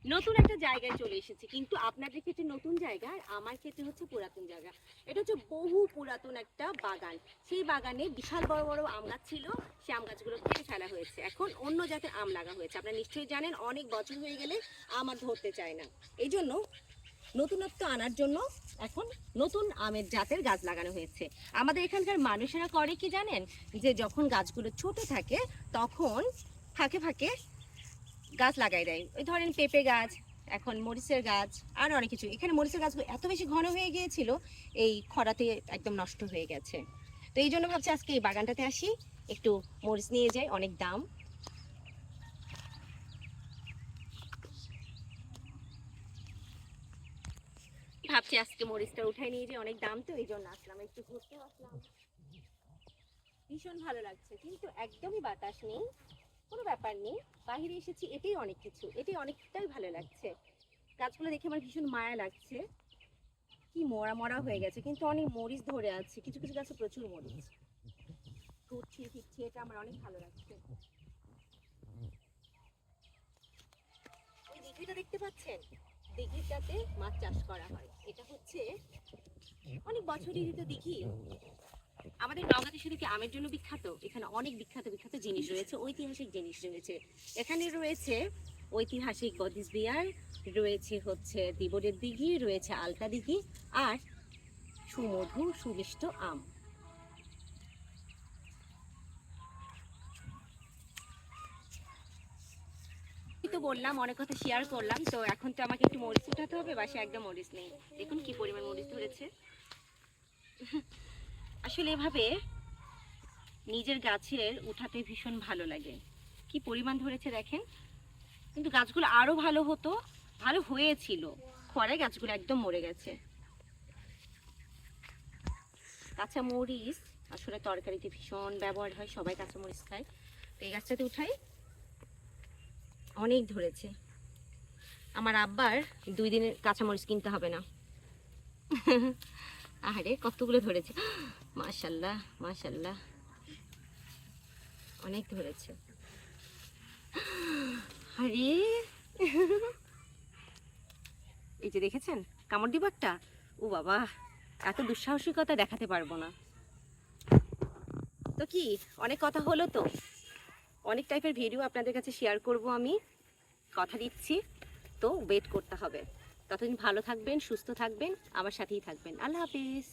নতুন একটা জায়গায় চলে এসেছি, কিন্তু আপনাদের ক্ষেত্রে নতুন জায়গা আর আমার ক্ষেত্রে হচ্ছে পুরাতন জায়গা। এটা হচ্ছে বহু পুরাতন একটা বাগান। সেই বাগানে বিশাল বড় বড় আম গাছ ছিল, সেই আম গাছগুলো কেটে ফেলা হয়েছে, এখন অন্য জাতের আম লাগা হয়েছে। আপনারা নিশ্চয়ই জানেন অনেক বছর হয়ে গেলে আম আর ধরতে চায় না, এই জন্য নতুনত্ব আনার জন্য এখন নতুন আমের জাতের গাছ লাগানো হয়েছে। আমাদের এখানকার মানুষেরা করে কি জানেন, যে যখন গাছগুলো ছোট থাকে তখন ফাঁকে ফাঁকে গাছ লাগাই দেয়। ওই ধরেন পেঁপে গাছ, এখন মরিচের গাছ, আর অনেক কিছু। এখানে মরিচের গাছগুলো এত বেশি ঘন হয়ে গিয়েছিল, এই খরাতে একদম নষ্ট হয়ে গেছে। তো এই জন্য ভাবছি আজকে এই বাগানটাতে আসি, একটু মরিচ নিয়ে যাই, অনেক দাম। ভাবছি আজকে মরিচটা উঠাই নিয়ে যাই, অনেক দাম তো এই জন্য আসলাম, একটু ঘুরতে আসলাম। ভীষণ ভালো লাগছে, কিন্তু একদমই বাতাস নেই, কোনো ব্যাপার নেই। বাইরে এসেছি, এটাই অনেক কিছু, এটাই অনেকটাই ভালো লাগছে। গাছগুলো দেখে আমার ভীষণ মায়া লাগছে, কি মরা মরা হয়ে গেছে, কিন্তু অনেক মরিচ ধরে আছে, কিছু কিছু গাছে প্রচুর মরিচ ঘুরছে ফিরছে, এটা আমার অনেক ভালো লাগছে। ওই দিঘিটা দেখতে পাচ্ছেন, দিঘিটাতে মাছ চাষ করা হয়। এটা হচ্ছে অনেক বছরের তো দিঘি। আমাদের নওগাঁতে শুধু কি আমের জন্য বিখ্যাত, এখানে অনেক বিখ্যাত বিখ্যাত জিনিস রয়েছে, ঐতিহাসিক জিনিস রয়েছে। এখানে রয়েছে ঐতিহাসিক বদিস বিহার, রয়েছে হচ্ছে দিবরের দিঘি, রয়েছে আলতা দিঘি, আর সুমধুর সুমিষ্ট আম। তো বললাম অনেক কথা শেয়ার করলাম, তো এখন তো আমাকে একটু মরিচ উঠাতে হবে, বাসায় একদম মরিচ নেই। দেখুন কি পরিমাণ মরিচ ধরেছে। আসলে এভাবে নিজের গাছের উঠাতে ভীষণ ভালো লাগে। কি পরিমাণ ধরেছে দেখেন, কিন্তু গাছগুলো আরো ভালো হতো, ভালো হয়েছিল, খরায় গাছগুলো একদম মরে গেছে। কাঁচা মরিচ আসলে তরকারিতে ভীষণ ব্যবহার হয়, সবাই কাঁচা মরিচ খায়। তো এই গাছটাতে উঠাই, অনেক ধরেছে। আমার আব্বার 2 দিনের কাঁচামরিচ কিনতে হবে না। আরে কতগুলো ধরেছে, মাশাল্লাহ মাশাল্লাহ, অনেক ধরেছে। আরে এই যে দেখেছেন কামড় দিব একটা, ও বাবা, এত দুঃসাহসিকতা দেখাতে পারবো না। তো কি, অনেক কথা হলো তো, অনেক টাইপের ভিডিও আপনাদের কাছে শেয়ার করব আমি, কথা দিচ্ছি। তো ওয়েট করতে হবে, ততদিন ভালো থাকবেন, সুস্থ থাকবেন, আমার সাথেই থাকবেন। আল্লাহ হাফিজ।